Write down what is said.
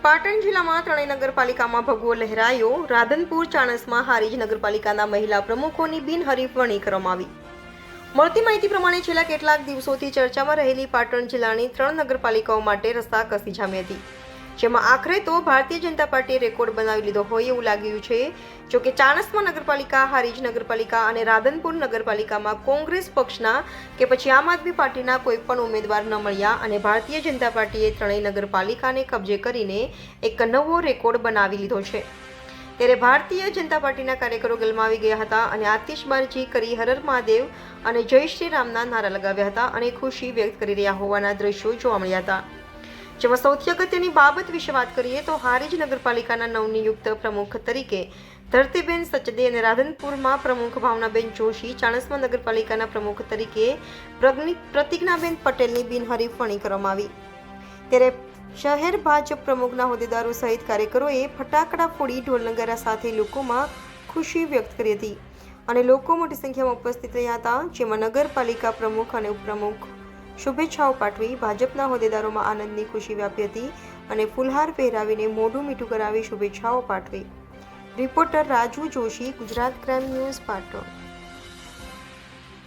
પાટણ જિલ્લામાં ત્રણેય નગરપાલિકામાં ભગવો લહેરાયો. રાધનપુર, ચાણસ્મા, હારીજ નગરપાલિકાના મહિલા પ્રમુખોની બિનહરીફ વરણી કરવામાં આવી. મળતી માહિતી પ્રમાણે છેલ્લા કેટલાક દિવસોથી ચર્ચામાં રહેલી પાટણ જિલ્લાની 3 નગરપાલિકાઓ માટે રસ્તાકસી જામી હતી, જેમાં આખરે તો ભારતીય જનતા પાર્ટીએ રેકોર્ડ બનાવી લીધો હોય એવું લાગ્યું છે. જોકે ચાણસ્મા નગરપાલિકા, હારીજ નગરપાલિકા અને રાધનપુર નગરપાલિકામાં કોંગ્રેસ પક્ષના કે પછી આમ આદમી પાર્ટીના કોઈ પણ ઉમેદવાર ન મળ્યા અને ભારતીય જનતા પાર્ટીએ ત્રણેય નગરપાલિકાને કબજે કરીને એક નવો રેકોર્ડ બનાવી લીધો છે. ત્યારે ભારતીય જનતા પાર્ટીના કાર્યકરો ગલમાવી ગયા હતા અને આતિશબાજી કરી હર હર મહાદેવ અને જય શ્રી રામના નારા લગાવ્યા હતા અને ખુશી વ્યક્ત કરી રહ્યા હોવાના દ્રશ્યો જોવા મળ્યા હતા. જેમાં સૌથી અગત્યની બાબત વિશે વાત કરીએ તો હારીજ નગરપાલિકાના નવનિયુક્ત પ્રમુખ તરીકે ધરતીબેન સચદે અને રાધનપુરમાં પ્રમુખ ભાવનાબેન જોશી, ચાણસ્મા નગરપાલિકાના પ્રમુખ તરીકે પ્રતિજ્ઞાબેન પટેલની બિનહરીફ વરણી કરવામાં આવી. ત્યારે શહેર ભાજપ પ્રમુખના હોદ્દેદારો સહિત કાર્યકરોએ ફટાકડા ફોડી ઢોલ નગારા સાથે લોકોમાં ખુશી વ્યક્ત કરી હતી અને લોકો મોટી સંખ્યામાં ઉપસ્થિત રહ્યા હતા, જેમાં નગરપાલિકા પ્રમુખ અને ઉપપ્રમુખ શુભેચ્છાઓ પાઠવી ભાજપના હોદ્દેદારોમાં આનંદની ખુશી વ્યાપી હતી અને ફૂલહાર પહેરાવીને મોઢું મીઠું કરાવી શુભેચ્છાઓ પાઠવી. Reporter Raju Joshi, Gujarat crime news, Patan.